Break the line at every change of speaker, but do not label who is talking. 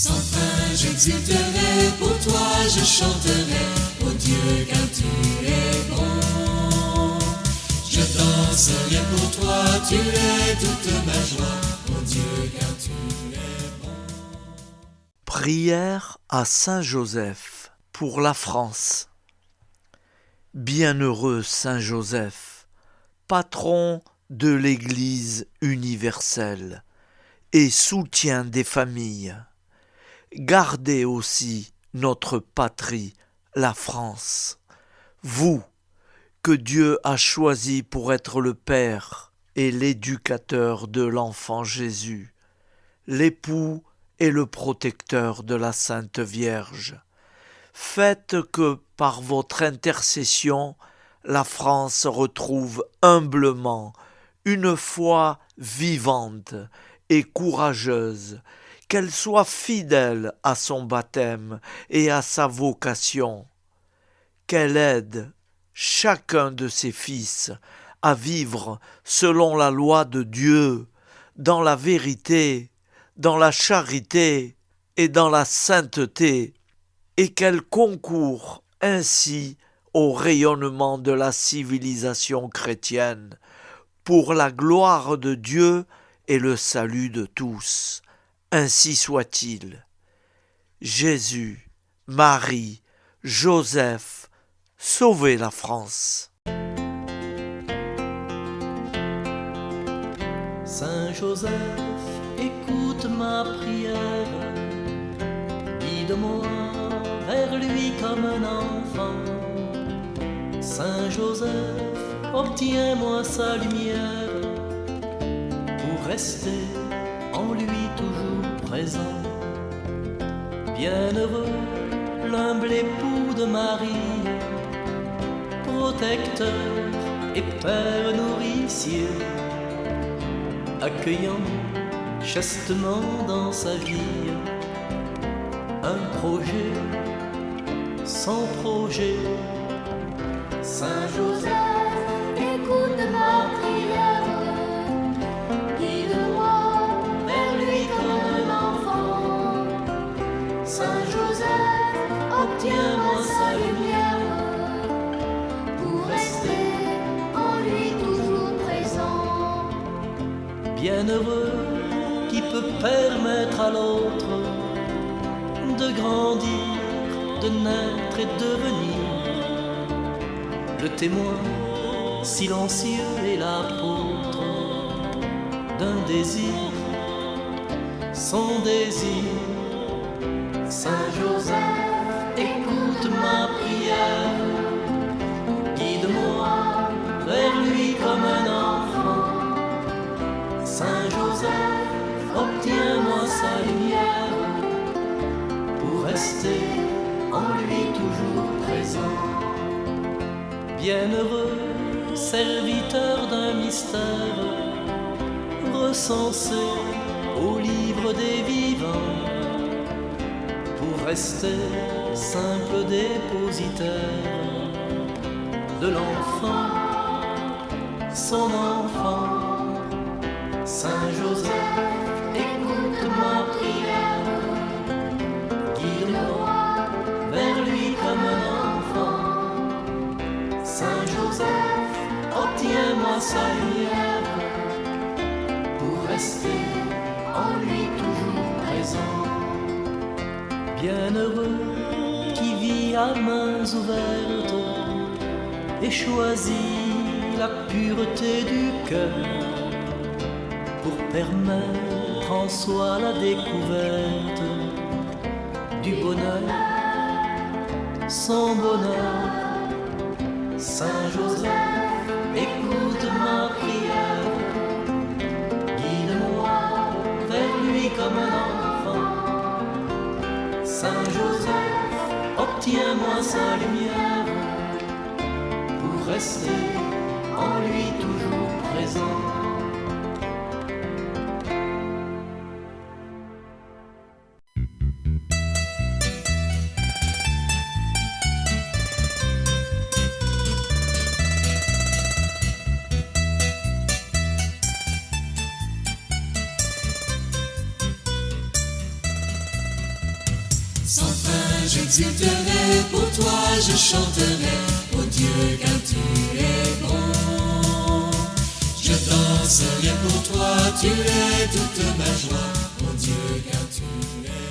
Sans fin j'exulterai, pour toi je chanterai, ô Dieu car tu es bon. Je danserai pour toi, tu es toute ma joie, ô Dieu car tu es bon.
Prière à Saint Joseph pour la France. Bienheureux Saint Joseph, patron de l'Église universelle et soutien des familles, gardez aussi notre patrie, la France. Vous, que Dieu a choisi pour être le Père et l'éducateur de l'enfant Jésus, l'époux et le protecteur de la Sainte Vierge. Faites que, par votre intercession, la France retrouve humblement une foi vivante et courageuse, qu'elle soit fidèle à son baptême et à sa vocation, qu'elle aide chacun de ses fils à vivre selon la loi de Dieu, dans la vérité, dans la charité et dans la sainteté, et qu'elle concourt ainsi au rayonnement de la civilisation chrétienne, pour la gloire de Dieu et le salut de tous. Ainsi soit-il. Jésus, Marie, Joseph, sauvez la France.
Saint Joseph, écoute ma prière, guide-moi vers lui comme un enfant. Saint Joseph, obtiens-moi sa lumière, pour rester en lui toujours présent. Bienheureux l'humble époux de Marie, protecteur et père nourricier, accueillant chastement dans sa vie un projet sans projet.
Saint Joseph, écoute ma prière, guide-moi vers lui comme un enfant. Saint Joseph, obtiens-moi sa lumière, pour rester en lui toujours présent.
Bienheureux qui peut permettre à l'autre de grandir, de naître et de devenir le témoin silencieux et l'apôtre d'un désir, son désir. Saint Joseph, écoute ma prière, guide-moi vers lui comme un enfant. Saint Joseph, obtiens-moi sa lumière, pour rester en lui toujours présent. Bienheureux, serviteur d'un mystère, recensé au livre des vivants, pour rester simple dépositaire de l'enfant, son enfant. Saint Joseph, écoute ma prière, guide-moi vers lui comme un enfant. Saint Joseph, obtiens-moi sa lumière, pour rester en lui toujours présent. Bienheureux qui vit à mains ouvertes et choisit la pureté du cœur, pour permettre en soi la découverte du bonheur, son bonheur. Saint Joseph, écoute ma prière, guide-moi vers lui comme un enfant. Saint Joseph, obtiens-moi sa lumière, pour rester en lui toujours présent.
Sans fin j'exulterai, pour toi je chanterai, ô Dieu car tu es bon. Je danserai pour toi, tu es toute ma joie, ô Dieu car tu es bon.